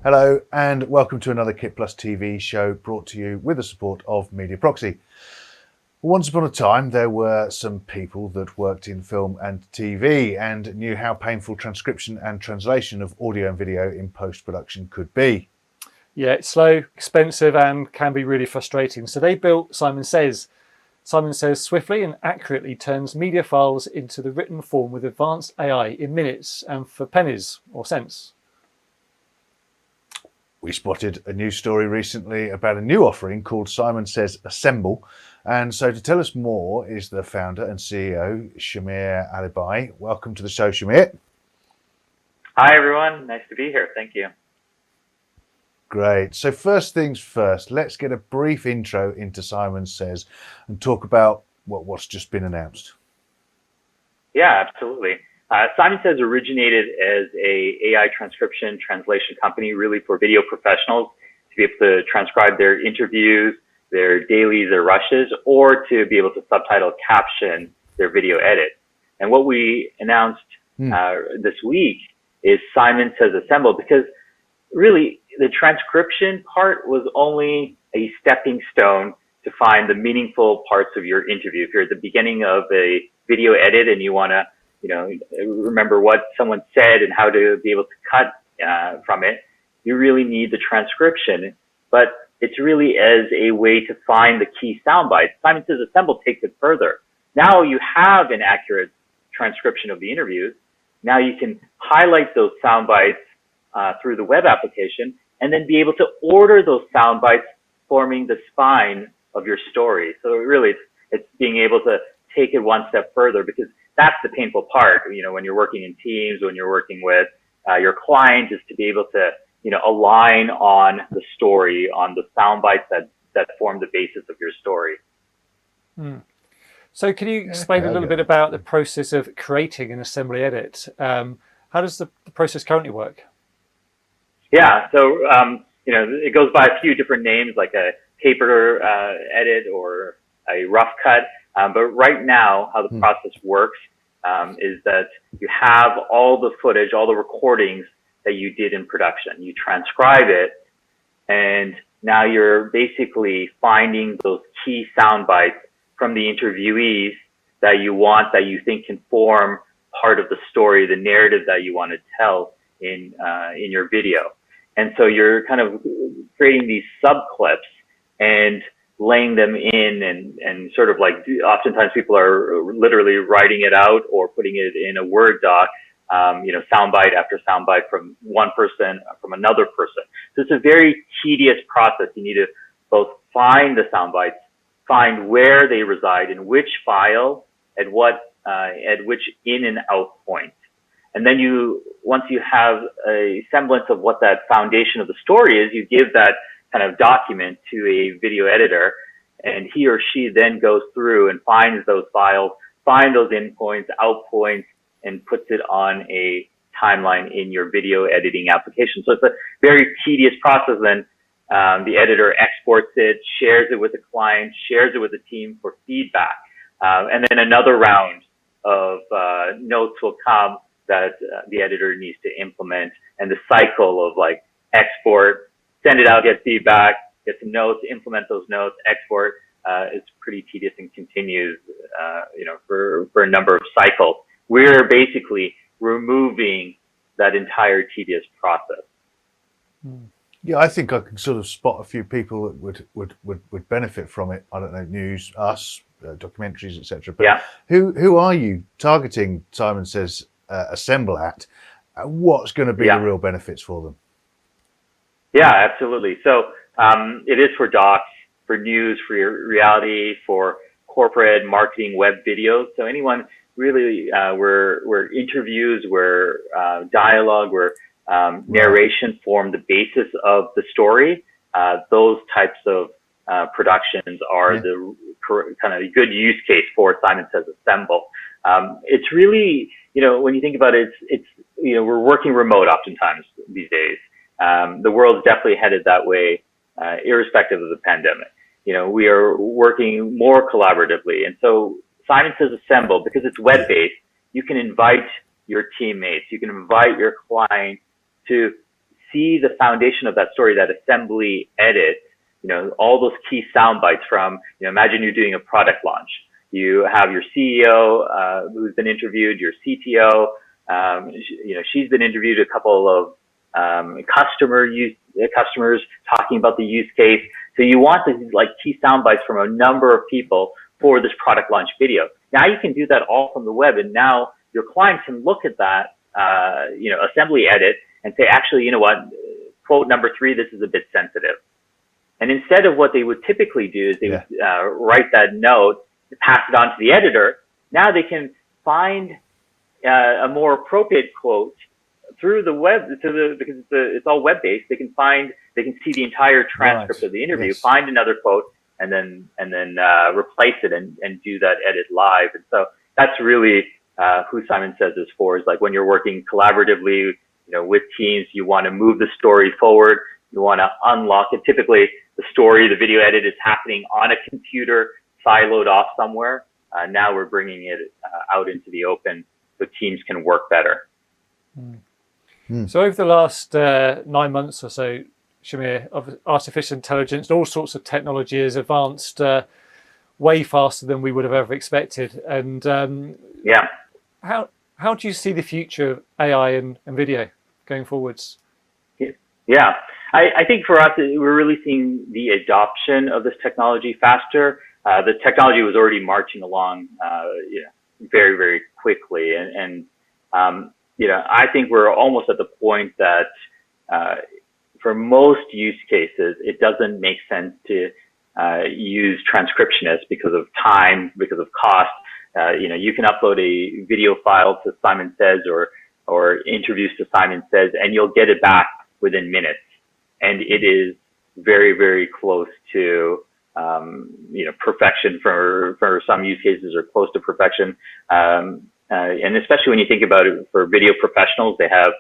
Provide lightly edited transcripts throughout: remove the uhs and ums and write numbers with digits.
Hello and welcome to another KitPlus TV show brought to you with the support of Mediaproxy. Once upon a time there were some people that worked in film and TV and knew how painful transcription and translation of audio and video in post-production could be. Yeah, it's slow, expensive and can be really frustrating. So they built Simon Says. Simon Says swiftly and accurately turns media files into the written form with advanced AI in minutes and for pennies or cents. We spotted a news story recently about a new offering called Simon Says Assemble. And so to tell us more is the founder and CEO, Shamir Allibhai. Welcome to the show, Shamir. Hi, everyone. Nice to be here. Thank you. Great. So first things first, let's get a brief intro into Simon Says and talk about what's just been announced. Yeah, absolutely. Simon Says originated as a AI transcription translation company, really for video professionals to be able to transcribe their interviews, their dailies, their rushes, or to be able to subtitle caption their video edit. And what we announced this week is Simon Says Assemble, because really the transcription part was only a stepping stone to find the meaningful parts of your interview. If you're at the beginning of a video edit and you want to remember what someone said and how to be able to cut from it, you really need the transcription. But it's really as a way to find the key sound bites. Simon Says Assemble takes it further. Now you have an accurate transcription of the interviews. Now you can highlight those sound bites through the web application and then be able to order those sound bites forming the spine of your story. So really it's being able to take it one step further, because that's the painful part, when you're working in teams, when you're working with your client, is to be able to, align on the story, on the sound bites that form the basis of your story. So can you explain a little bit about the process of creating an assembly edit? How does the process currently work? Yeah, so, it goes by a few different names, like a paper edit or a rough cut. But right now, how the process works is that you have all the footage, all the recordings that you did in production. You transcribe it, and now you're basically finding those key sound bites from the interviewees that you think can form part of the story, the narrative that you want to tell in your video. And so you're kind of creating these sub clips and laying them in and sort of like, oftentimes people are literally writing it out or putting it in a Word doc, soundbite after soundbite from one person, from another person. So it's a very tedious process. You need to both find the soundbites, find where they reside, in which file, at which in and out point. And then once you have a semblance of what that foundation of the story is, you give that kind of document to a video editor, and he or she then goes through and finds those files, find those in points, out points, and puts it on a timeline in your video editing application. So it's a very tedious process. Then the editor exports it, shares it with the client, shares it with the team for feedback. And then another round of notes will come that the editor needs to implement, and the cycle of like export, send it out, get feedback, get some notes, implement those notes, export. It's pretty tedious and continues, for a number of cycles. We're basically removing that entire tedious process. Yeah, I think I can sort of spot a few people that would benefit from it. I don't know, news, us, documentaries, etc. But yeah. Who are you targeting Simon Says Assemble at? What's going to be the real benefits for them? Yeah, absolutely. So it is for docs, for news, for your reality, for corporate marketing, web videos. So anyone really where interviews, where dialogue, where narration form the basis of the story, those types of productions are the kind of good use case for Simon Says Assemble. It's really, when you think about it, it's we're working remote oftentimes these days. The world's definitely headed that way, irrespective of the pandemic. We are working more collaboratively. And so Simon Says Assemble, because it's web-based, you can invite your teammates, you can invite your client to see the foundation of that story, that assembly edit, you know, all those key sound bites from, you know, imagine you're doing a product launch. You have your CEO, who's been interviewed, your CTO, you know, she's been interviewed, a couple of customers talking about the use case. So you want these like key sound bites from a number of people for this product launch video. Now you can do that all from the web, and now your client can look at that, you know, assembly edit and say, actually, you know what, quote number 3, this is a bit sensitive. And instead of what they would typically do is they would write that note, pass it on to the editor. Now they can find a more appropriate quote through the web, because it's all web-based. They can see the entire transcript of the interview, find another quote, and then replace it and do that edit live. And so that's really who Simon Says is for. Is like when you're working collaboratively, you know, with teams, you want to move the story forward. You want to unlock it. Typically, the story, the video edit is happening on a computer, siloed off somewhere. Now we're bringing it out into the open so teams can work better. So over the last 9 months or so, Shamir, of artificial intelligence, all sorts of technology has advanced way faster than we would have ever expected. And how do you see the future of AI and video going forwards? Yeah, I think for us, we're really seeing the adoption of this technology faster. The technology was already marching along, you know, very, very quickly. And you know, I think we're almost at the point that for most use cases, it doesn't make sense to use transcriptionists because of time, because of cost. You know, you can upload a video file to Simon Says or interviews to Simon Says, and you'll get it back within minutes. And it is very, very close to, you know, perfection for some use cases, or close to perfection. And especially when you think about it for video professionals, they have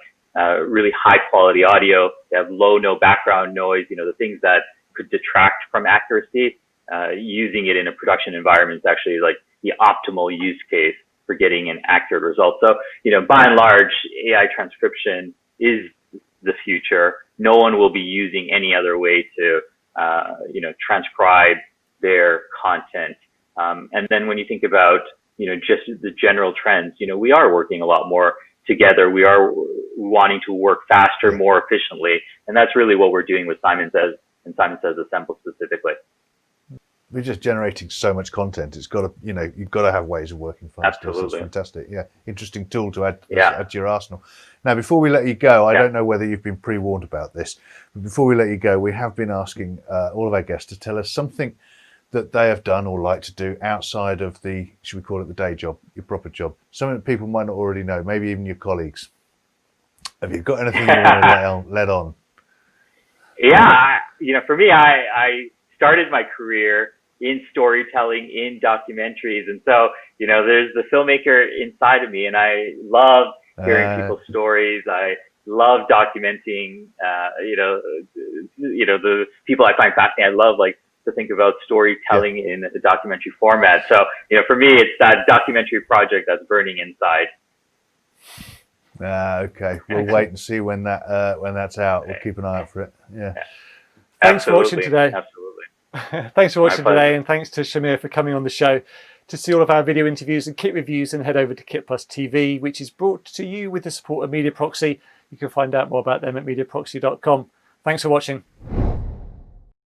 really high quality audio. They have low, no background noise, you know, the things that could detract from accuracy. Using it in a production environment is actually like the optimal use case for getting an accurate result. So, you know, by and large, AI transcription is the future. No one will be using any other way to, you know, transcribe their content. And then when you think about, you know, just the general trends, you know, we are working a lot more together. We are wanting to work faster, more efficiently. And that's really what we're doing with Simon Says and Simon Says Assemble specifically. We're just generating so much content. It's got to, you know, you've got to have ways of working faster. Absolutely. It's fantastic. Yeah. Interesting tool to add to your arsenal. Now, before we let you go, I don't know whether you've been pre-warned about this, but before we let you go, we have been asking all of our guests to tell us something that they have done or like to do outside of the, should we call it the day job, your proper job, something that people might not already know, maybe even your colleagues. Have you got anything you want to let on? Yeah, you know, for me, I started my career in storytelling, in documentaries. And so, you know, there's the filmmaker inside of me, and I love hearing people's stories. I love documenting, you know, the people I find fascinating. I love like to think about storytelling in a documentary format. So, you know, for me, it's that documentary project that's burning inside. Okay, we'll wait and see when that's out. We'll keep an eye out for it. Yeah. Thanks for watching today. Absolutely. Thanks for watching today, and thanks to Shamir for coming on the show. To see all of our video interviews and kit reviews, and head over to KitPlus TV, which is brought to you with the support of Mediaproxy. You can find out more about them at mediaproxy.com. Thanks for watching.